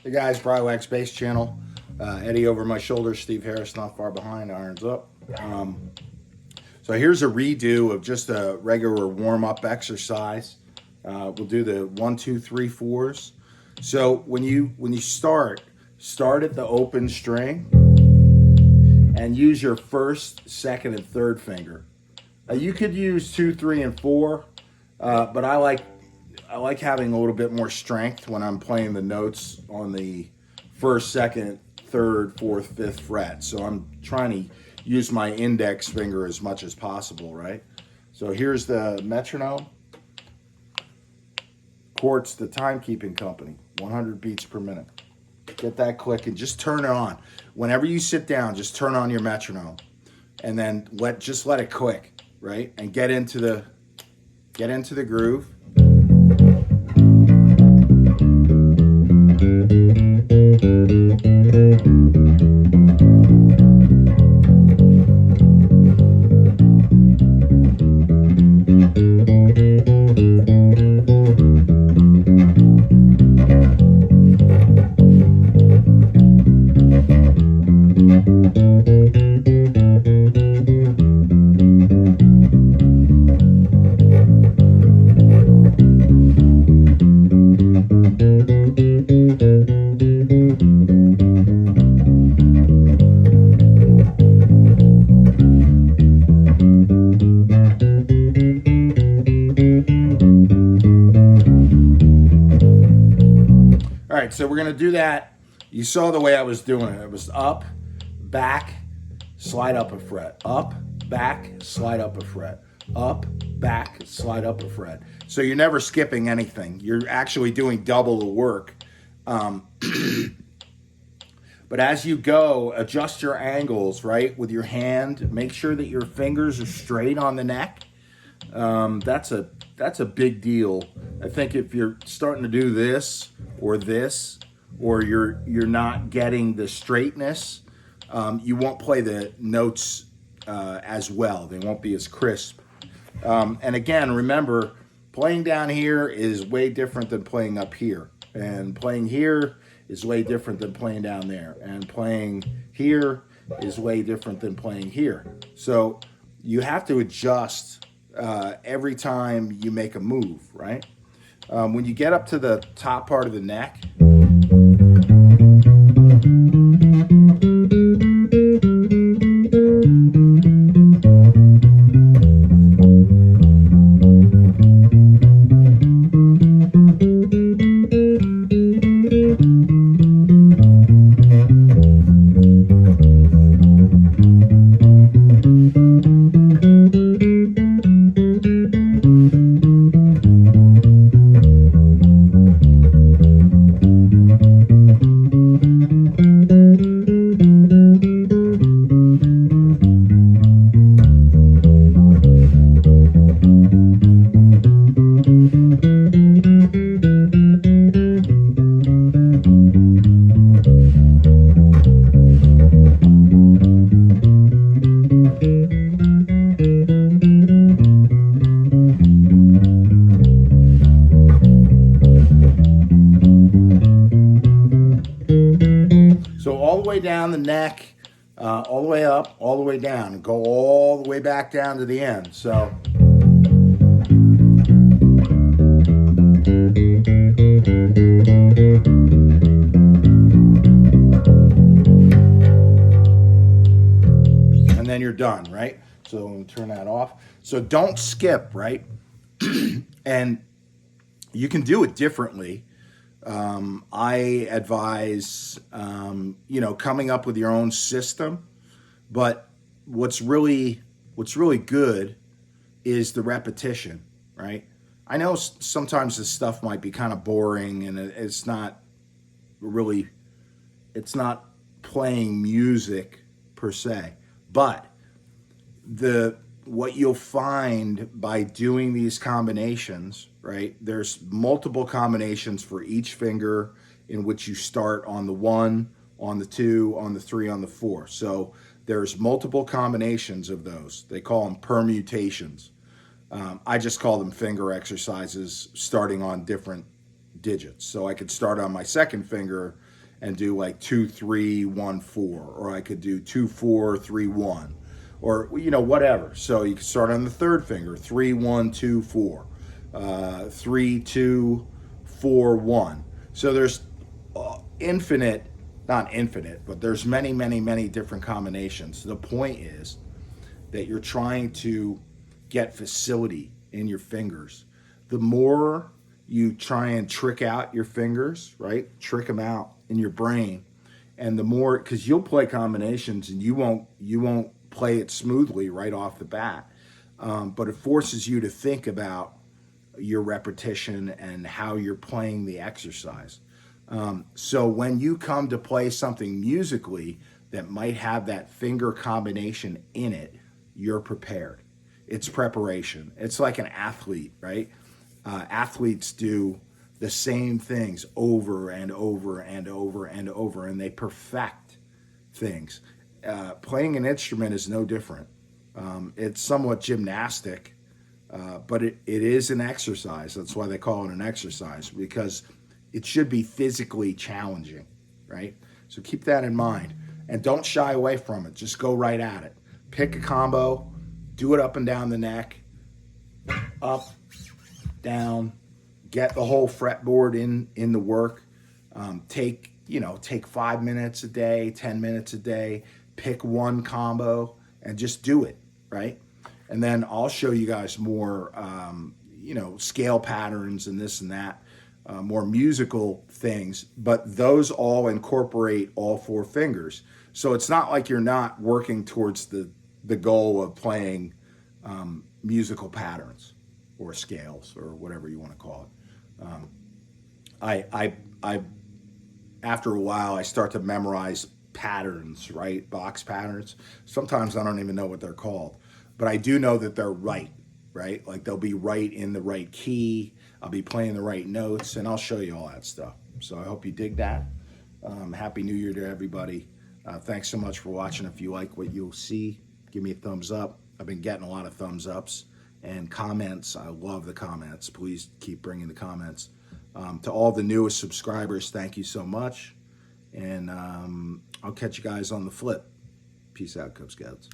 Hey guys, BRIWAGZ Bass Channel. Eddie over my shoulder, Steve Harris not far behind, irons up. So here's a redo of just a regular warm-up exercise. We'll do the 1, 2, 3, 4s. So when you start at the open string and use your first, second, and third finger. You could use 2, 3, and 4, but I like having a little bit more strength when I'm playing the notes on the first, second, third, fourth, fifth fret. So I'm trying to use my index finger as much as possible, right? So here's the metronome. Quartz, the timekeeping company, 100 beats per minute. Get that click and just turn it on. Whenever you sit down, just turn on your metronome, and then just let it click, right? And get into the groove. All right, so we're gonna do that. You saw the way I was doing it. It was up, back, slide up a fret, up, back, slide up a fret, up, back, slide up a fret. So you're never skipping anything. You're actually doing double the work. But as you go, adjust your angles, right, with your hand. Make sure that your fingers are straight on the neck. That's a big deal. I think if you're starting to do this, or you're not getting the straightness, you won't play the notes as well. They won't be as crisp. And again, remember, playing down here is way different than playing up here, and playing here is way different than playing down there, and playing here is way different than playing here. So you have to adjust every time you make a move, right? When you get up to the top part of the neck, so all the way down the neck, all the way up, all the way down, and go all the way back down to the end. So and then you're done, right? So we'll turn that off. So don't skip, right? And you can do it differently. I advise, coming up with your own system, but what's really good is the repetition, right? I know sometimes this stuff might be kind of boring, and it's not playing music per se, but what you'll find by doing these combinations, right? There's multiple combinations for each finger in which you start on the 1, on the 2, on the 3, on the 4. So there's multiple combinations of those. They call them permutations. I just call them finger exercises starting on different digits. So I could start on my second finger and do like 2, 3, 1, 4, or I could do 2, 4, 3, 1, or whatever. So you can start on the third finger, 3, 1, 2, 4, 3, 2, 4, 1. So there's infinite, not infinite, but there's many, many, many different combinations. The point is that you're trying to get facility in your fingers. The more you try and trick out your fingers, right? Trick them out in your brain, and the more, because you'll play combinations and you won't play it smoothly right off the bat, but it forces you to think about your repetition and how you're playing the exercise. So when you come to play something musically that might have that finger combination in it, you're prepared. It's preparation. It's like an athlete, right? Athletes do the same things over and over and over and over, and they perfect things. Playing an instrument is no different. It's somewhat gymnastic, but it is an exercise. That's why they call it an exercise, because it should be physically challenging, right? So keep that in mind, and don't shy away from it. Just go right at it. Pick a combo, do it up and down the neck, up, down, get the whole fretboard in the work. Take 5 minutes a day, 10 minutes a day, pick one combo and just do it, right? And then I'll show you guys more, scale patterns and this and that, more musical things, but those all incorporate all 4 fingers. So it's not like you're not working towards the goal of playing musical patterns or scales or whatever you want to call it. I after a while I start to memorize patterns, right? Box patterns. Sometimes I don't even know what they're called, but I do know that they're right? Like they'll be right in the right key. I'll be playing the right notes, and I'll show you all that stuff. So I hope you dig that. Happy New Year to everybody. Thanks so much for watching. If you like what you'll see, give me a thumbs up. I've been getting a lot of thumbs ups and comments. I love the comments. Please keep bringing the comments. To all the newest subscribers, thank you so much. And I'll catch you guys on the flip. Peace out, Cub Scouts.